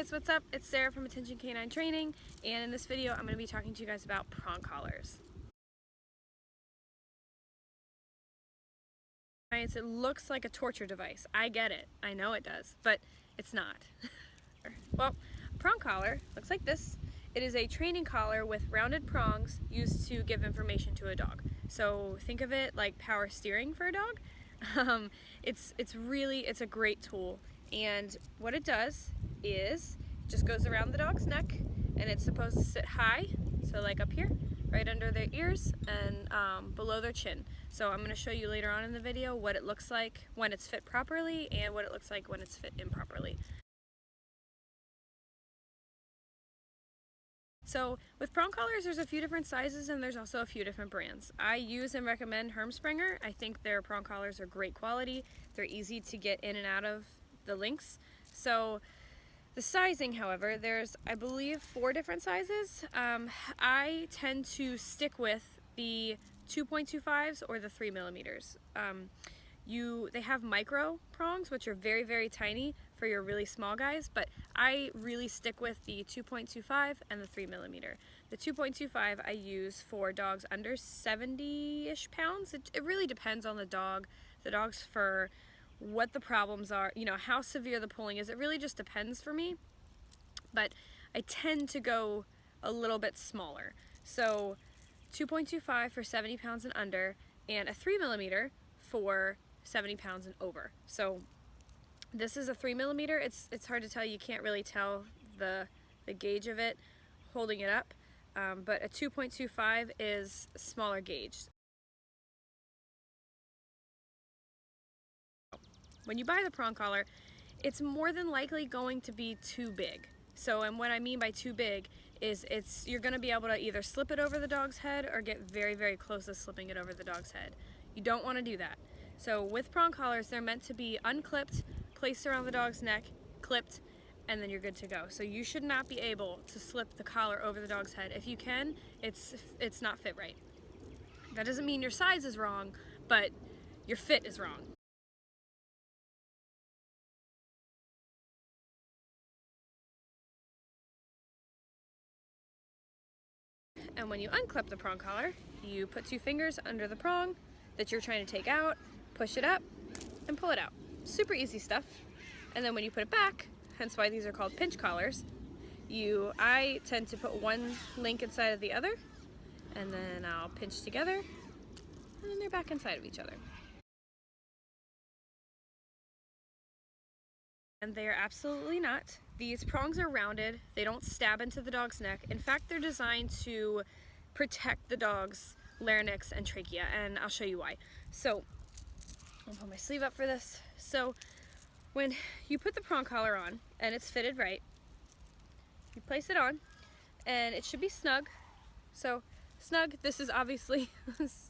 guys, what's up? It's Sarah from Attention Canine Training, and in this video I'm going to be talking to you guys about prong collars. Right, it looks like a torture device. I get it. I know it does, but it's not. Well, a prong collar looks like this. It is a training collar with rounded prongs used to give information to a dog. So think of it like power steering for a dog. It's a great tool, and what it does is it just goes around the dog's neck, and it's supposed to sit high, so like up here, right under their ears and below their chin. So I'm going to show you later on in the video what it looks like when it's fit properly and what it looks like when it's fit improperly. So with prong collars, there's a few different sizes and there's also a few different brands. I use and recommend Hermsprenger. I think their prong collars are great quality. They're easy to get in and out of the links. So the sizing, however, there's, I believe, 4 different sizes. I tend to stick with the 2.25s or the 3 millimeters. They have micro prongs, which are very, very tiny for your really small guys, but I really stick with the 2.25 and the 3 millimeter. The 2.25 I use for dogs under 70-ish pounds. It really depends on the dog, the dog's fur, what the problems are, you know, how severe the pulling is. It really just depends for me, but I tend to go a little bit smaller. So 2.25 for 70 pounds and under, and a 3 millimeter for 70 pounds and over. So this is a 3 millimeter. It's hard to tell. You can't really tell the gauge of it holding it up, but a 2.25 is smaller gauge. When you buy the prong collar, it's more than likely going to be too big. So, and what I mean by too big is you're going to be able to either slip it over the dog's head or get very, very close to slipping it over the dog's head. You don't want to do that. So with prong collars, they're meant to be unclipped, placed around the dog's neck, clipped, and then you're good to go. So you should not be able to slip the collar over the dog's head. If you can, it's not fit right. That doesn't mean your size is wrong, but your fit is wrong. And when you unclip the prong collar, you put 2 fingers under the prong that you're trying to take out, push it up, and pull it out. Super easy stuff. And then when you put it back, hence why these are called pinch collars, I tend to put one link inside of the other, and then I'll pinch together, and then they're back inside of each other. And they are absolutely not. These prongs are rounded. They don't stab into the dog's neck. In fact, they're designed to protect the dog's larynx and trachea, and I'll show you why. So I'll pull my sleeve up for this. So when you put the prong collar on and it's fitted right, you place it on and it should be snug. So snug, this is obviously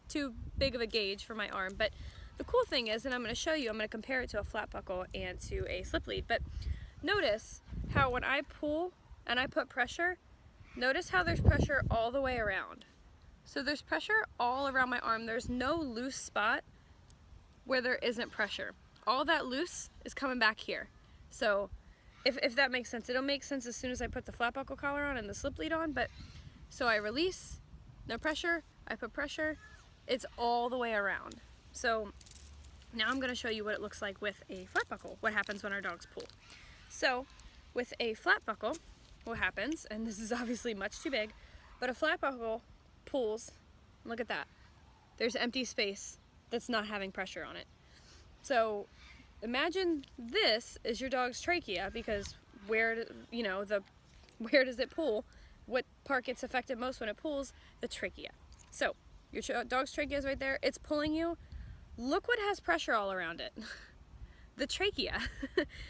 too big of a gauge for my arm, but the cool thing is, and I'm going to show you, I'm going to compare it to a flat buckle and to a slip lead, but notice how when I pull and I put pressure, notice how there's pressure all the way around. So there's pressure all around my arm. There's no loose spot where there isn't pressure. All that loose is coming back here. So if that makes sense. It'll make sense as soon as I put the flat buckle collar on and the slip lead on, but so I release, no pressure, I put pressure, it's all the way around. So now I'm going to show you what it looks like with a flat buckle, what happens when our dogs pull. So with a flat buckle, what happens, and this is obviously much too big, but a flat buckle pulls, look at that. There's empty space that's not having pressure on it. So imagine this is your dog's trachea, because where does it pull? What part gets affected most when it pulls? The trachea. So your dog's trachea is right there. It's pulling you. Look what has pressure all around it. The trachea.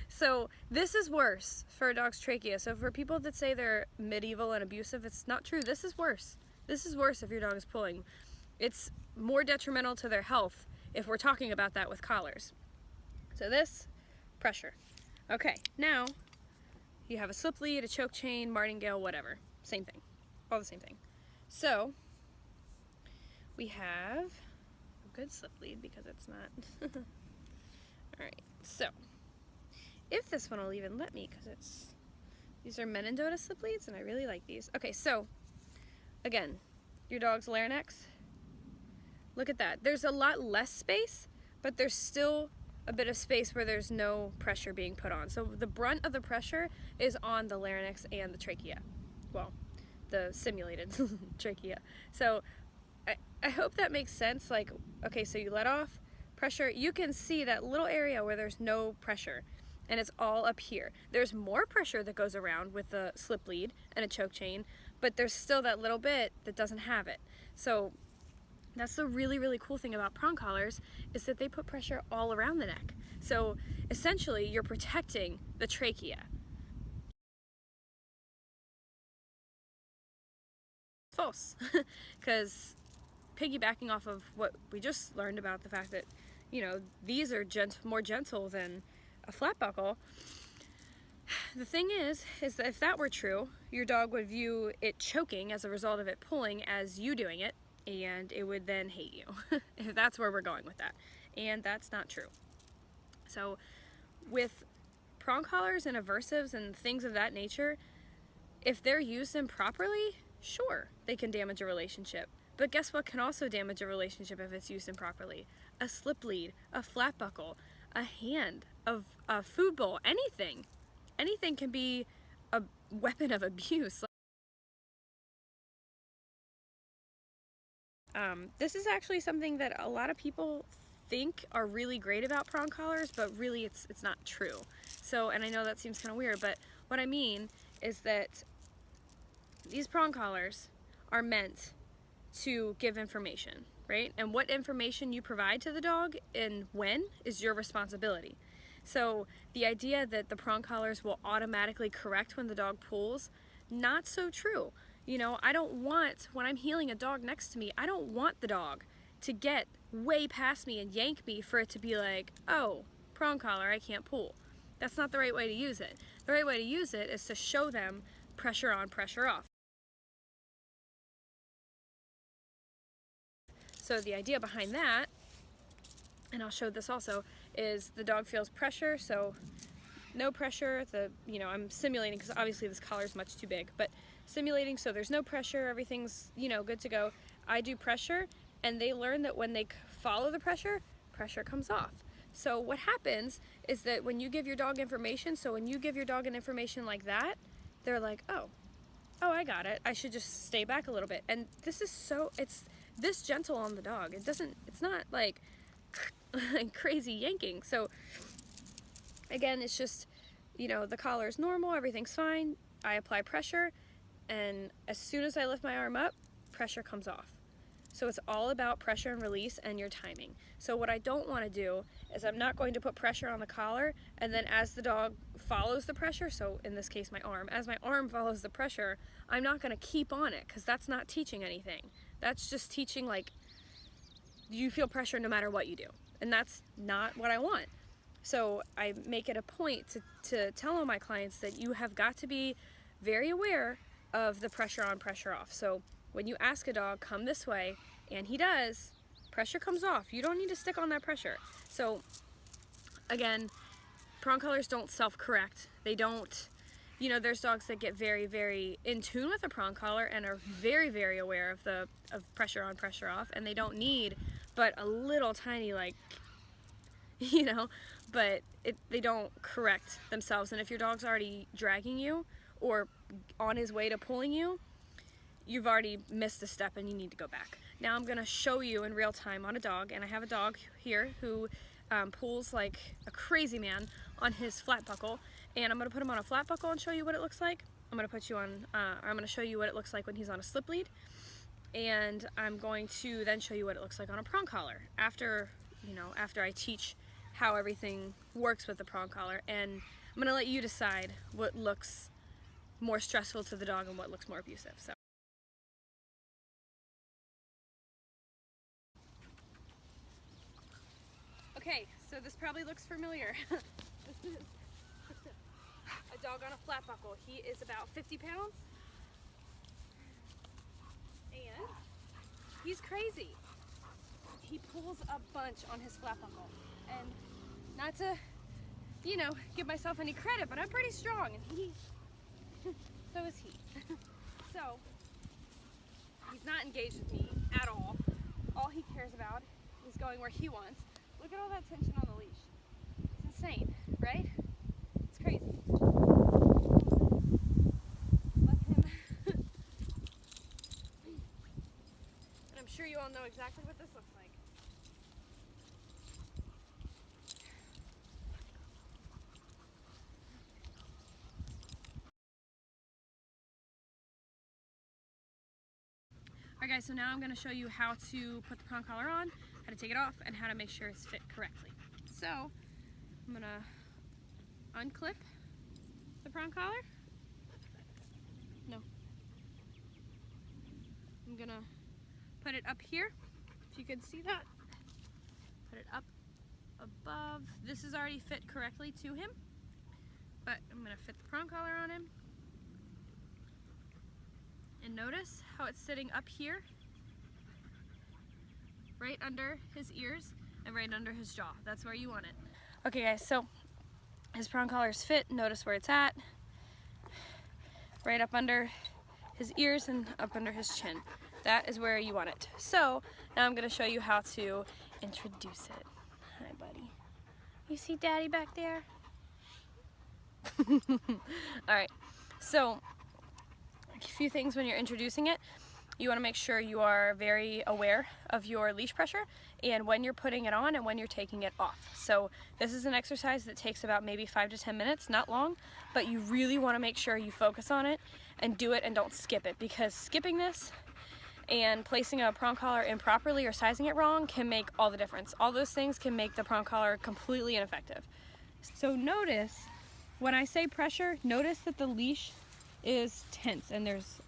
So this is worse for a dog's trachea. So for people that say they're medieval and abusive, it's not true. This is worse. This is worse if your dog is pulling. It's more detrimental to their health if we're talking about that with collars. So this, pressure. Okay, now you have a slip lead, a choke chain, martingale, whatever. Same thing. All the same thing. So we have a good slip lead because it's not. Alright, so if this one will even let me, because it's These are Menendota slip leads, and I really like these. Okay, so again, your dog's larynx. Look at that. There's a lot less space, but there's still a bit of space where there's no pressure being put on. So the brunt of the pressure is on the larynx and the trachea. Well, the simulated trachea. So I hope that makes sense. Like, okay, so you let off pressure. You can see that little area where there's no pressure, and it's all up here. There's more pressure that goes around with the slip lead and a choke chain, but there's still that little bit that doesn't have it. So that's the really, really cool thing about prong collars, is that they put pressure all around the neck. So essentially, you're protecting the trachea. False, because piggybacking off of what we just learned about the fact that, you know, these are more gentle than a flat buckle. The thing is that if that were true, your dog would view it choking as a result of it pulling as you doing it, and it would then hate you, if that's where we're going with that. And that's not true. So with prong collars and aversives and things of that nature, if they're used improperly, sure, they can damage a relationship. But guess what can also damage a relationship if it's used improperly? A slip lead, a flat buckle, a hand, a food bowl, anything. Anything can be a weapon of abuse. This is actually something that a lot of people think are really great about prong collars, but really it's not true. So, and I know that seems kind of weird, but what I mean is that these prong collars are meant to give information, right? And what information you provide to the dog and when is your responsibility. So the idea that the prong collars will automatically correct when the dog pulls, not so true. You know, I don't want, when I'm heeling a dog next to me, I don't want the dog to get way past me and yank me for it to be like, oh, prong collar, I can't pull. That's not the right way to use it. The right way to use it is to show them pressure on, pressure off. So the idea behind that, and I'll show this also, is the dog feels pressure, so no pressure, I'm simulating because obviously this collar is much too big, but simulating so there's no pressure, everything's, good to go. I do pressure, and they learn that when they follow the pressure, pressure comes off. So what happens is that when you give your dog information, so when you give your dog an information like that, they're like, oh, I got it. I should just stay back a little bit. And this is it's this gentle on the dog. It's not like crazy yanking. So again, it's just, the collar is normal, everything's fine. I apply pressure, and as soon as I lift my arm up, pressure comes off. So it's all about pressure and release and your timing. So what I don't want to do is I'm not going to put pressure on the collar, and then as the dog follows the pressure, so in this case my arm, as my arm follows the pressure, I'm not going to keep on it, because that's not teaching anything. That's just teaching, like, you feel pressure no matter what you do. And that's not what I want. So I make it a point to tell all my clients that you have got to be very aware of the pressure on, pressure off. So when you ask a dog, come this way, and he does, pressure comes off. You don't need to stick on that pressure. So again, prong collars don't self-correct. They don't, there's dogs that get very, very in tune with a prong collar and are very, very aware of pressure on, pressure off, and they don't need but a little tiny, like, but they don't correct themselves. And if your dog's already dragging you or on his way to pulling you, you've already missed a step and you need to go back. Now I'm gonna show you in real time on a dog, and I have a dog here who pulls like a crazy man on his flat buckle, and I'm gonna put him on a flat buckle and show you what it looks like. I'm gonna show you what it looks like when he's on a slip lead, and I'm going to then show you what it looks like on a prong collar after I teach how everything works with the prong collar, and I'm gonna let you decide what looks more stressful to the dog and what looks more abusive. So. Okay, so this probably looks familiar. This is a dog on a flat buckle. He is about 50 pounds, and he's crazy. He pulls a bunch on his flat buckle, and not to, give myself any credit, but I'm pretty strong, and So is he. So, he's not engaged with me at all. All he cares about is going where he wants. Look at all that tension on the leash. It's insane, right? It's crazy. Let him. And I'm sure you all know exactly what this looks like. Alright guys, so now I'm going to show you how to put the prong collar on, how to take it off, and how to make sure it's fit correctly. So, I'm going to unclip the prong collar. No. I'm going to put it up here, if you can see that. Put it up above. This is already fit correctly to him, but I'm going to fit the prong collar on him. And notice how it's sitting up here, right under his ears and right under his jaw. That's where you want it. Okay guys, so his prong collar's fit. Notice where it's at. Right up under his ears and up under his chin. That is where you want it. So now I'm going to show you how to introduce it. Hi buddy. You see daddy back there? Alright, so a few things when you're introducing it. You want to make sure you are very aware of your leash pressure and when you're putting it on and when you're taking it off. So this is an exercise that takes about maybe 5 to 10 minutes, not long, but you really want to make sure you focus on it and do it and don't skip it, because skipping this and placing a prong collar improperly or sizing it wrong can make all the difference. All those things can make the prong collar completely ineffective. So notice when I say pressure, notice that the leash is tense and there's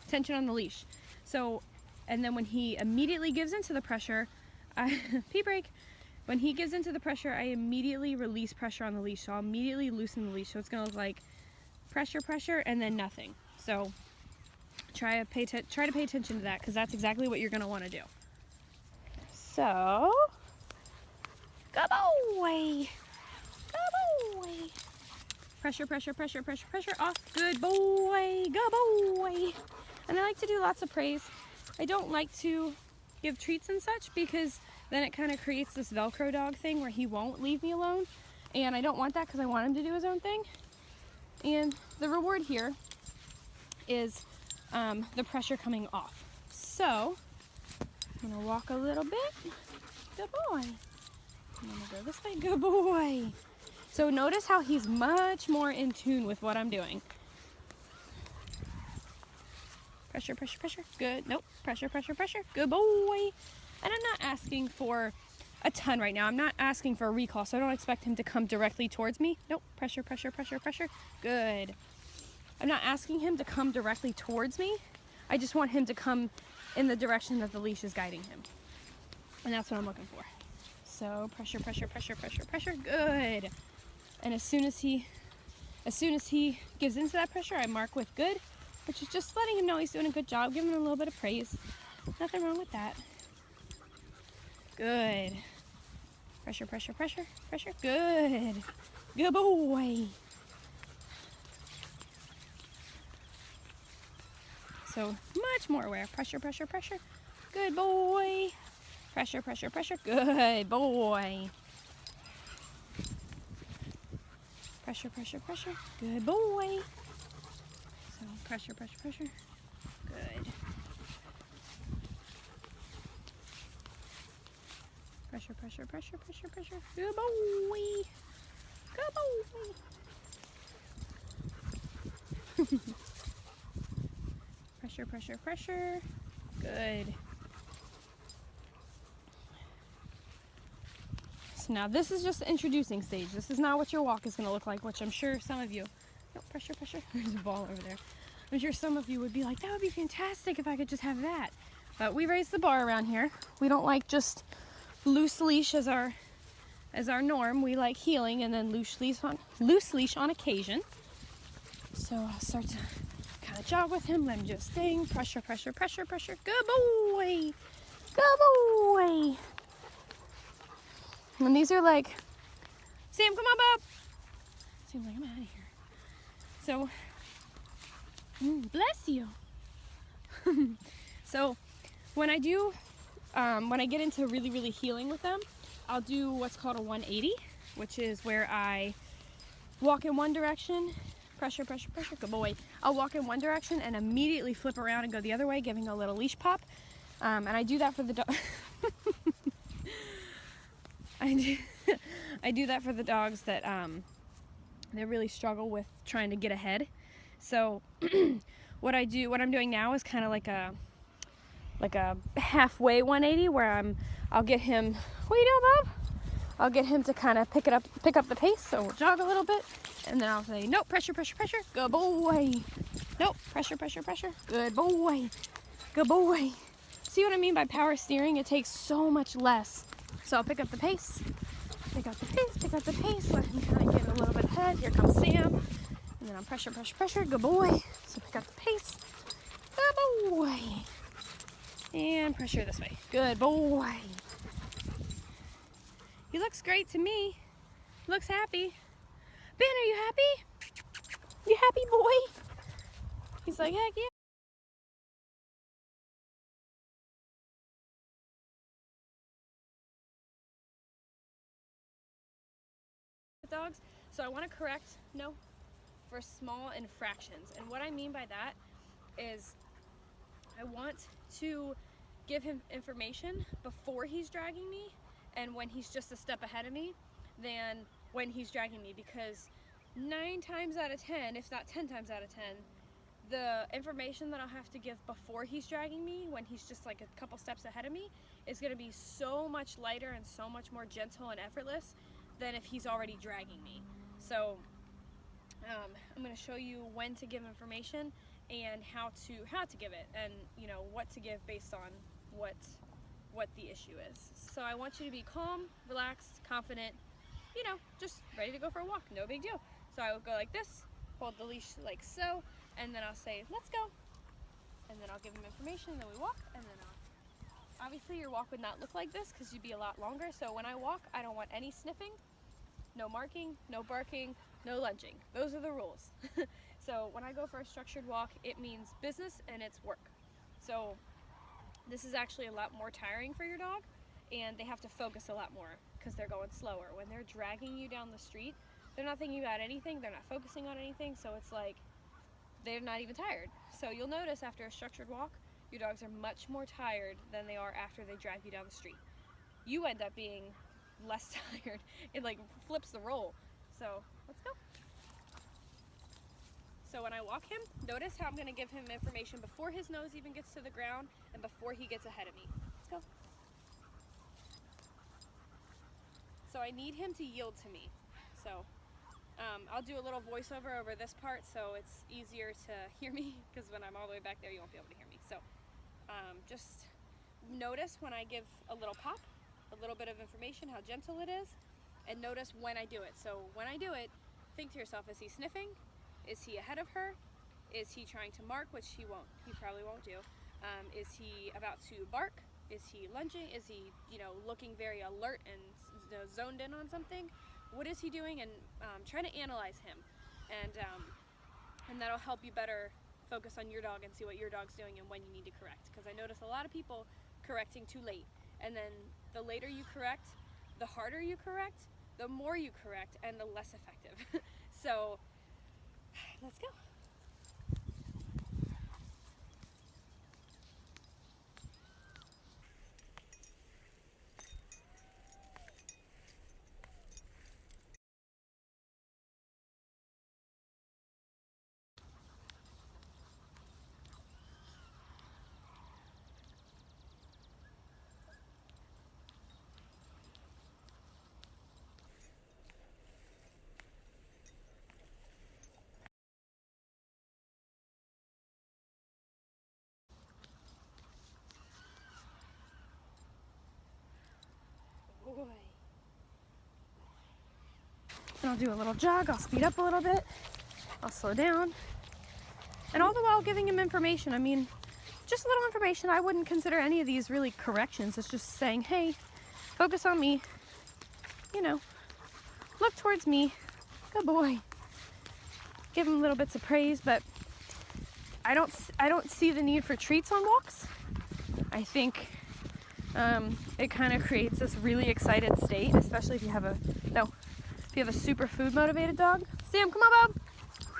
tension on the leash. So, and then when he immediately gives into the pressure, pee break. When he gives into the pressure, I immediately release pressure on the leash. So I'll immediately loosen the leash. So it's gonna look like pressure, pressure, and then nothing. So try to pay attention to that, because that's exactly what you're gonna want to do. So, good boy, good boy. Pressure, pressure, pressure, pressure, pressure, off. Good boy, good boy. And I like to do lots of praise. I don't like to give treats and such, because then it kind of creates this Velcro dog thing where he won't leave me alone. And I don't want that, because I want him to do his own thing. And the reward here is the pressure coming off. So, I'm gonna walk a little bit. Good boy. I'm gonna go this way. Good boy. So notice how he's much more in tune with what I'm doing. Pressure, pressure, pressure. Good. Nope. Pressure, pressure, pressure. Good boy. And I'm not asking for a ton right now. I'm not asking for a recall, so I don't expect him to come directly towards me. Nope. Pressure, pressure, pressure, pressure. Good. I'm not asking him to come directly towards me. I just want him to come in the direction that the leash is guiding him. And that's what I'm looking for. So pressure, pressure, pressure, pressure, pressure. Good. And as soon as he gives into that pressure, I mark with good, which is just letting him know he's doing a good job, giving him a little bit of praise. Nothing wrong with that. Good. Pressure, pressure, pressure, pressure. Good. Good boy. So much more aware. Pressure, pressure, pressure. Good boy. Pressure, pressure, pressure. Good boy. Pressure, pressure, pressure. Good boy. So pressure, pressure, pressure. Good. Pressure, pressure, pressure, pressure, pressure. Good boy. Good boy. Pressure, pressure, pressure. Good. So now this is just the introducing stage. This is not what your walk is going to look like, which I'm sure some of you, no, pressure, pressure, there's a ball over there. I'm sure some of you would be like, that would be fantastic if I could just have that. But we raise the bar around here. We don't like just loose leash as our norm. We like heeling and then loose leash on occasion. So I'll start to kind of jog with him, let him do his thing. Pressure, pressure, pressure, pressure. Good boy. Good boy. And these are like, Sam, come on, Bob. Sam's like, I'm out of here. So Bless you. So when I do, when I get into really healing with them, I'll do what's called a 180, which is where I walk in one direction, pressure, pressure, pressure, good boy. I'll walk in one direction and immediately flip around and go the other way, giving a little leash pop. And I do that for the dog. I do that for the dogs that they really struggle with trying to get ahead. So what I'm doing now is kind of like a halfway 180 where I'll get him, what are you doing, Bob? I'll get him to kind of pick up the pace. So we'll jog a little bit, and then I'll say, nope, pressure, pressure, pressure, good boy. Nope, pressure, pressure, pressure, good boy, good boy. See what I mean by power steering? It takes so much less. So I'll pick up the pace, pick up the pace, pick up the pace, let him kind of get a little bit ahead. Here comes Sam. And then I'll pressure, pressure, pressure, good boy. So pick up the pace, good boy. And pressure this way, good boy. He looks great to me. Looks happy. Ben, are you happy? You happy, boy? He's like, heck yeah. Dogs. So I want to correct for small infractions. And what I mean by that is I want to give him information before he's dragging me and when he's just a step ahead of me than when he's dragging me, because 9 times out of 10, if not 10 times out of 10, the information that I'll have to give before he's dragging me, when he's just like a couple steps ahead of me, is going to be so much lighter and so much more gentle and effortless than if he's already dragging me. So I'm going to show you when to give information and how to give it, and what to give based on what the issue is. So I want you to be calm, relaxed, confident, just ready to go for a walk, no big deal. So I will go like this, hold the leash like so, and then I'll say, let's go. And then I'll give him information, and then we walk, and then obviously your walk would not look like this because you'd be a lot longer. So when I walk, I don't want any sniffing, no marking, no barking, no lunging. Those are the rules. So when I go for a structured walk, it means business and it's work. So this is actually a lot more tiring for your dog, and they have to focus a lot more because they're going slower. When they're dragging you down the street, they're not thinking about anything, they're not focusing on anything, so it's like they're not even tired. So you'll notice after a structured walk, your dogs are much more tired than they are after they drag you down the street. You end up being less tired. It like flips the role. So let's go. So when I walk him, notice how I'm going to give him information before his nose even gets to the ground and before he gets ahead of me. Let's go. So I need him to yield to me. So I'll do a little voiceover over this part so it's easier to hear me, because when I'm all the way back there you won't be able to hear me. So just notice when I give a little pop, a little bit of information, how gentle it is, and notice when I do it. So when I do it, think to yourself, is he sniffing? Is he ahead of her? Is he trying to mark, which he probably won't do? Is he about to bark? Is he lunging? Is he, looking very alert and zoned in on something? What is he doing? And trying to analyze him, and that'll help you better focus on your dog and see what your dog's doing and when you need to correct. Because I notice a lot of people correcting too late, and then the later you correct, the harder you correct, the more you correct, and the less effective. So let's go. Boy. And I'll do a little jog, I'll speed up a little bit, I'll slow down, and all the while giving him information. I mean, just a little information. I wouldn't consider any of these really corrections. It's just saying, hey, focus on me, look towards me, good boy. Give him little bits of praise, but I don't see the need for treats on walks. I think it kind of creates this really excited state, especially if you have a super food motivated dog. Sam, come on, bub.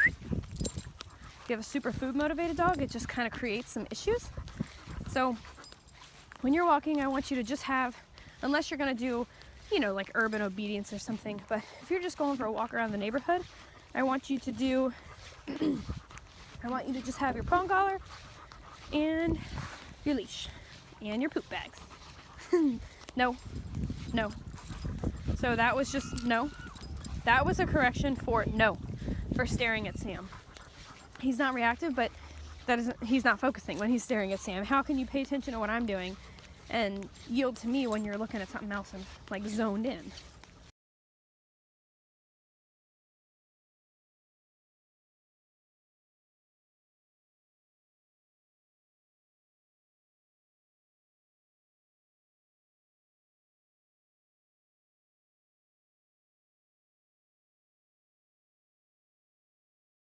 If you have a super food motivated dog, it just kind of creates some issues. So when you're walking, I want you to just have, unless you're gonna do, you know, like urban obedience or something, but if you're just going for a walk around the neighborhood, I want you to do, I want you to just have your prong collar and your leash and your poop bags. No, no. So that was just no. That was a correction for no, for staring at Sam. He's not reactive, but he's not focusing when he's staring at Sam. How can you pay attention to what I'm doing and yield to me when you're looking at something else and like zoned in?